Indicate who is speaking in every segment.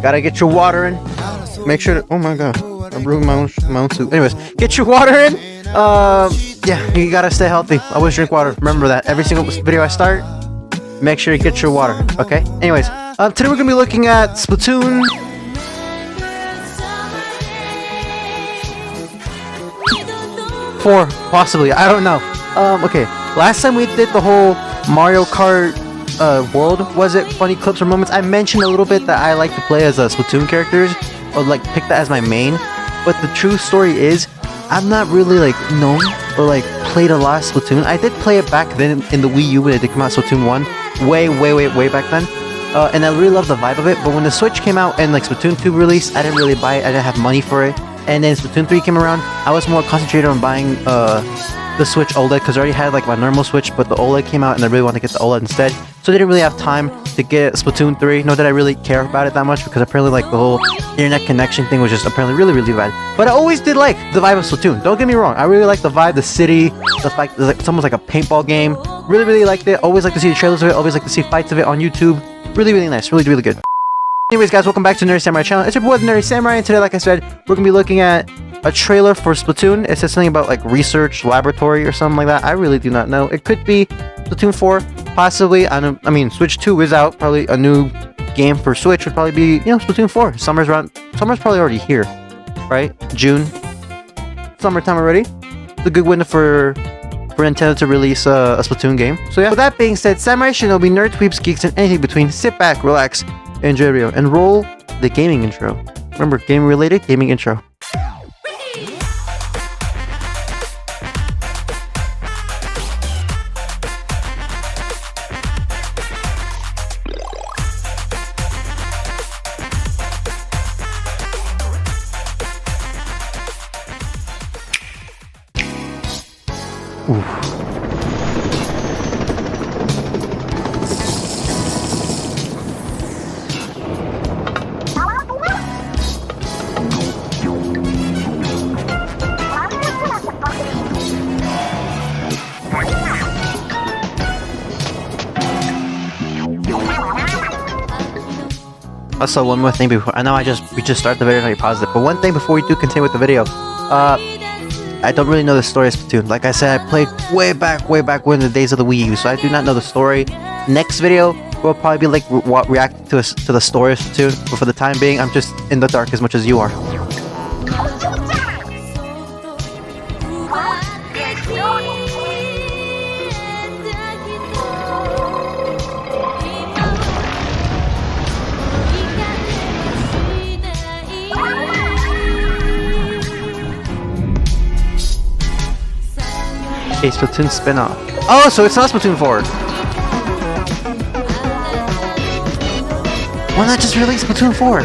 Speaker 1: Gotta get your water in. Make sure to, oh my god, I ruined my own soup. Anyways, get your water in. Yeah, you gotta stay healthy. Always drink water. Remember that. Every single video I start, make sure you get your water. Okay. Anyways, today we're gonna be looking at Splatoon. 4, possibly. I don't know. Okay. Last time we did the whole Mario Kart world, was it funny clips or moments? I mentioned a little bit that I like to play as Splatoon characters, or like pick that as my main. But the true story is, I'm not really like known or like played a lot of Splatoon. I did play it back then in the Wii U when it did come out, Splatoon 1, way back then. And I really loved the vibe of it. But when the Switch came out and like Splatoon 2 released, I didn't really buy it. I didn't have money for it. And then Splatoon 3 came around. I was more concentrated on buying the Switch OLED because I already had like my normal Switch, but the OLED came out and I really wanted to get the OLED instead. So I didn't really have time to get Splatoon 3. Nor did I really care about it that much because apparently like the whole internet connection thing was just apparently really bad. But I always did like the vibe of Splatoon. Don't get me wrong. I really like the vibe, the city, the fact that it's almost like a paintball game. Really liked it. Always like to see the trailers of it. Always like to see fights of it on YouTube. Really nice. Really good. Anyways, guys, welcome back to Nerdy Samurai channel. It's your boy, the Nerdy Samurai, and today, like I said, we're gonna be looking at a trailer for Splatoon. It says something about like research laboratory or something like that. I really do not know. It could be Splatoon 4, possibly. I mean, Switch 2 is out. Probably a new game for Switch would probably be, Splatoon 4. Summer's probably already here, right? June, summertime already. It's a good window for Nintendo to release a Splatoon game. So yeah. With that being said, Samurai Shinobi, Nerd, Tweeps, Geeks, and anything between. Sit back, relax, enjoy the video, and roll the gaming intro. Remember, game-related gaming intro. Also, one more thing before, I know we just started the video and I paused it, but one thing before we do continue with the video, I don't really know the story of Splatoon. Like I said, I played way back when the days of the Wii U, so I do not know the story. Next video will probably be like reacting to the story of Splatoon, but for the time being, I'm just in the dark as much as you are. A Splatoon spin-off. Oh, so it's not Splatoon 4. Why not just release Splatoon 4?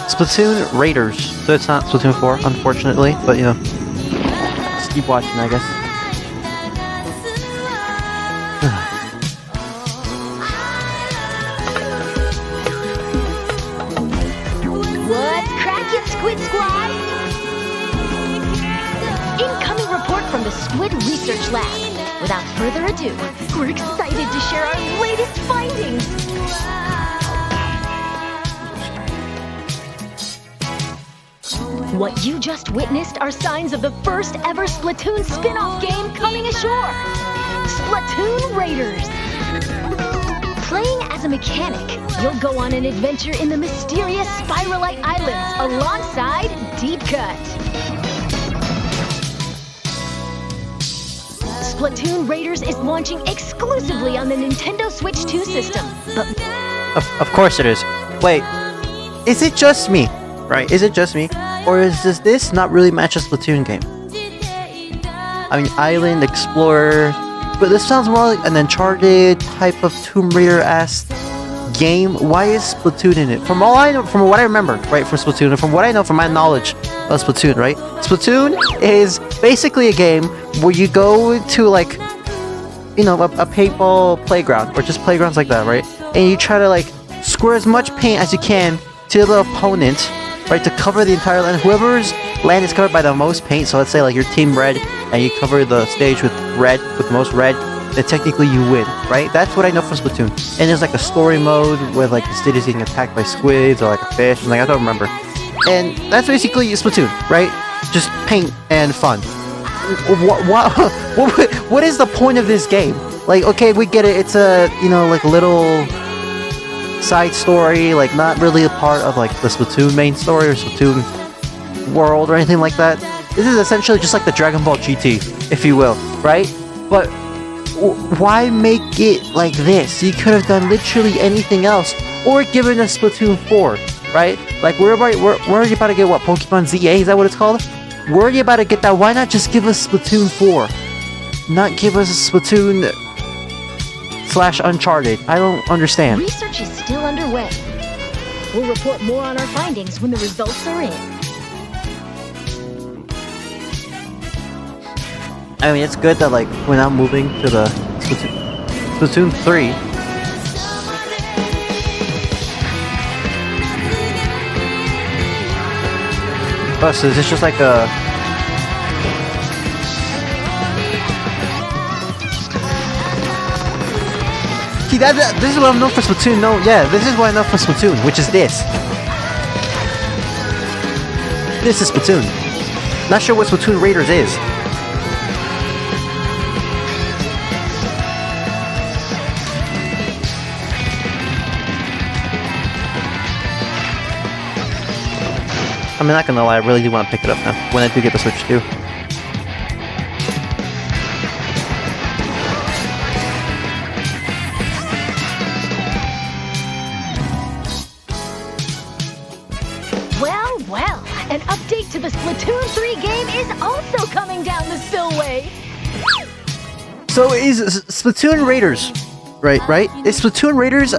Speaker 1: Splatoon Raiders. So it's not Splatoon 4, unfortunately, but just keep watching, I guess.
Speaker 2: What's crackin', Squid Squad? Incoming report from the Squid Research Lab. Without further ado, we're excited to share our latest findings. What you just witnessed are signs of the first ever Splatoon spin-off game coming ashore. Splatoon Raiders. Playing as a mechanic, you'll go on an adventure in the mysterious Spiralite Islands alongside Deep Cut. Splatoon Raiders is launching exclusively on the Nintendo Switch 2 system. But
Speaker 1: Of course it is. Wait, is it just me? Right, is it just me? Or does this not really match a Splatoon game? I mean, Island, Explorer, but this sounds more like an Uncharted type of Tomb Raider-esque game. Why is Splatoon in it? From all I know, from what I remember, right, from Splatoon, and from what I know from my knowledge of Splatoon, right? Splatoon is basically a game where you go to like you know, a paintball playground or just playgrounds like that, right? And you try to like squirt as much paint as you can to the opponent, right, to cover the entire land. Whoever's land is covered by the most paint, so let's say like your team red and you cover the stage with red, with the most red, then technically you win, right? That's what I know from Splatoon. And there's like a story mode where like the stage is getting attacked by squids or like a fish, and like I don't remember. And that's basically Splatoon, right? Just paint and fun. What is the point of this game? Like, okay, we get it. It's a, you know, like little side story, like not really a part of like the Splatoon main story or Splatoon world or anything like that. This is essentially just like the Dragon Ball GT, if you will, right? But why make it like this? You could have done literally anything else, or given us Splatoon 4, right? Like we're already about to get what, Pokemon ZA? Is that what it's called? We're already about to get that. Why not just give us Splatoon 4? Not give us Splatoon / Uncharted. I don't understand.
Speaker 2: Research is still underway. We'll report more on our findings when the results are in.
Speaker 1: I mean, it's good that like we're now moving to the Splatoon 3. Oh, so is this just like a... See, this is what I'm known for Splatoon. No, yeah, this is what I know for Splatoon, which is this. This is Splatoon. Not sure what Splatoon Raiders is. I'm not gonna lie, I really do want to pick it up now, when I do get the Switch too.
Speaker 2: Well, an update to the Splatoon 3 game is also coming down the spillway.
Speaker 1: So is Splatoon Raiders, right? Is Splatoon Raiders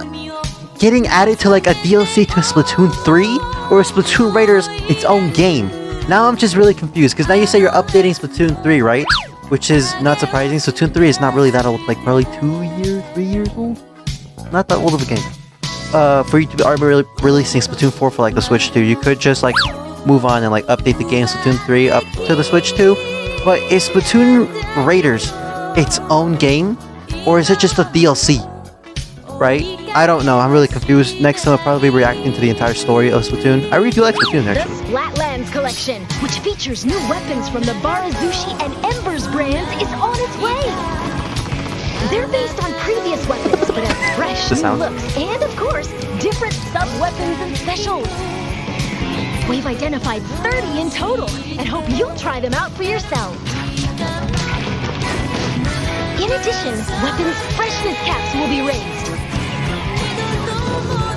Speaker 1: getting added to like a DLC to Splatoon 3? Or is Splatoon Raiders its own game? Now I'm just really confused, because now you say you're updating Splatoon 3, right? Which is not surprising. Splatoon 3 is not really that old, like probably 2 years, 3 years old? Not that old of a game. For you to be releasing Splatoon 4 for like the Switch 2, you could just like move on and like update the game Splatoon 3 up to the Switch 2. But is Splatoon Raiders its own game? Or is it just a DLC? Right? I don't know. I'm really confused. Next time I'll probably be reacting to the entire story of Splatoon. I really do like Splatoon, actually.
Speaker 2: The Splatlands collection, which features new weapons from the Barazushi and Embers brands, is on its way. They're based on previous weapons, but have fresh new looks, and of course, different sub-weapons and specials. We've identified 30 in total, and hope you'll try them out for yourself. In addition, weapons freshness caps will be raised.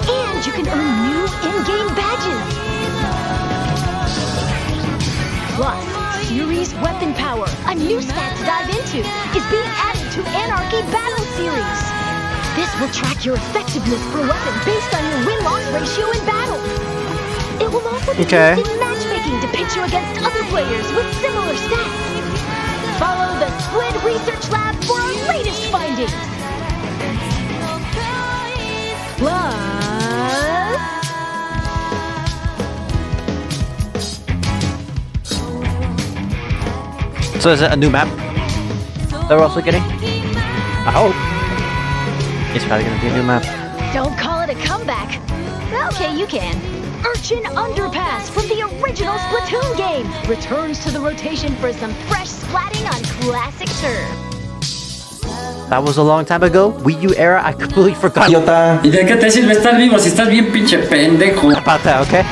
Speaker 2: And you can earn new in-game badges. Plus, Series Weapon Power, a new stat to dive into, is being added to Anarchy Battle Series. This will track your effectiveness per weapon based on your win-loss ratio in battle. It will also be used in matchmaking to pitch you against other players with similar stats. Follow the Squid Research Lab for our latest findings. Plus...
Speaker 1: So is it a new map that we're also getting? I hope. It's probably gonna be a new map.
Speaker 2: Don't call it a comeback. Okay, you can. Urchin Underpass from the original Splatoon game returns to the rotation for some fresh splatting on classic turf.
Speaker 1: That was a long time ago. Wii U era, I completely forgot.
Speaker 3: Idiota. ¿Y de qué te sirve estar vivo si estás bien pinche pendejo?
Speaker 1: About that, okay?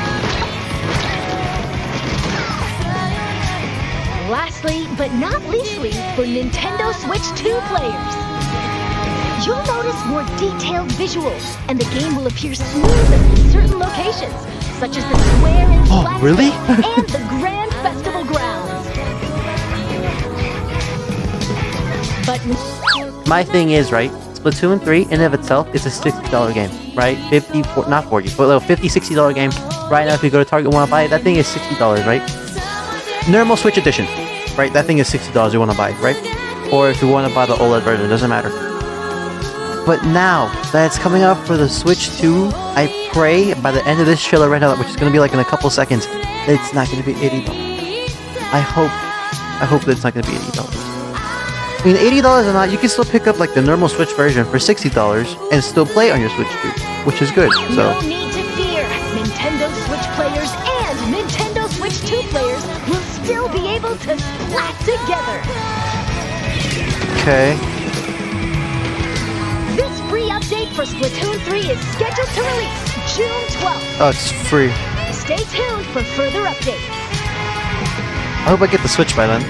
Speaker 2: Lastly, but not leastly, for Nintendo Switch 2 players. You'll notice more detailed visuals, and the game will appear smoother in certain locations, such as the square in Splatoon
Speaker 1: really?
Speaker 2: and the Grand Festival grounds. But
Speaker 1: my thing is, right, Splatoon 3 in and of itself is a $60 game, right? Not 40, but a $50, $60 game. Right now, if you go to Target and want to buy it, that thing is $60, right? Normal Switch Edition, right? That thing is $60 you want to buy, right? or if you want to buy the OLED version, it doesn't matter. But now that it's coming out for the Switch 2, I pray by the end of this trailer right now, which is going to be like in a couple seconds, it's not going to be $80. I hope that it's not going to be $80. I mean, $80 or not, you can still pick up like the normal Switch version for $60 and still play on your Switch 2, which is good. So.
Speaker 2: No need to fear. Nintendo Switch players and Nintendo Switch 2 players will still be able to splat together.
Speaker 1: Okay.
Speaker 2: This free update for Splatoon 3 is scheduled to release June 12th.
Speaker 1: Oh, it's free.
Speaker 2: Stay tuned for further updates.
Speaker 1: I hope I get the Switch by then.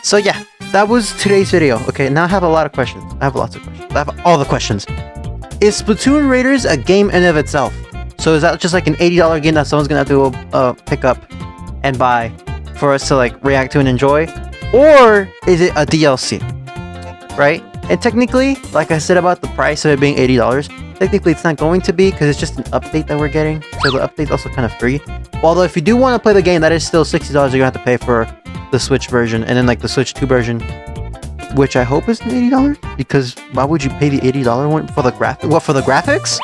Speaker 1: So yeah, that was today's video. Okay, now I have a lot of questions. I have lots of questions. I have all the questions. Is Splatoon Raiders a game in of itself? So is that just like an $80 game that someone's gonna have to pick up and buy for us to like react to and enjoy? Or is it a DLC? Right? And technically, like I said about the price of it being $80, technically it's not going to be because it's just an update that we're getting. So the update's also kind of free. Although if you do want to play the game, that is still $60 you're gonna have to pay for the Switch version, and then like the Switch 2 version, which I hope is $80, because why would you pay the $80 one for the graphic? What, for the graphics?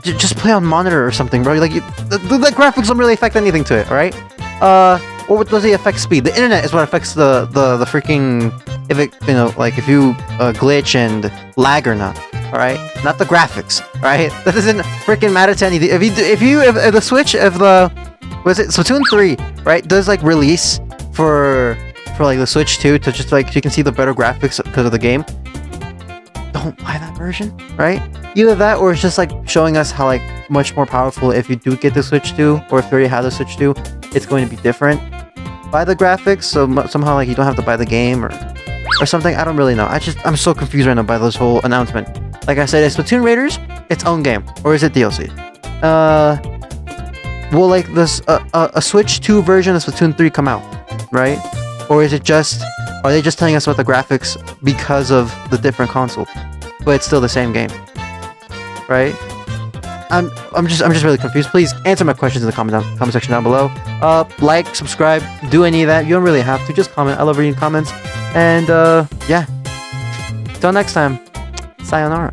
Speaker 1: Just play on monitor or something, bro. Like the graphics don't really affect anything to it, all right? Or what does it affect speed? The internet is what affects the freaking, if it, you know, like if you glitch and lag or not, all right? Not the graphics, all right? That doesn't freaking matter to anything. If the Switch, if the, was it Splatoon 3, right, does like release for like the Switch 2 to just like, you can see the better graphics because of the game, don't buy that version, right? Either that, or it's just like showing us how like much more powerful if you do get the Switch 2, or if you already have the Switch 2, it's going to be different. Buy the graphics, so somehow like you don't have to buy the game or something. I don't really know. I'm so confused right now by this whole announcement. Like I said, is Splatoon Raiders its own game, or is it DLC? Will like this a Switch 2 version of Splatoon 3 come out, right? Or is it just, are they just telling us about the graphics because of the different console, but it's still the same game, right? I'm just really confused. Please answer my questions in the comment section down below. Like, subscribe, do any of that. You don't really have to. Just comment. I love reading comments. And yeah. Till next time. Sayonara.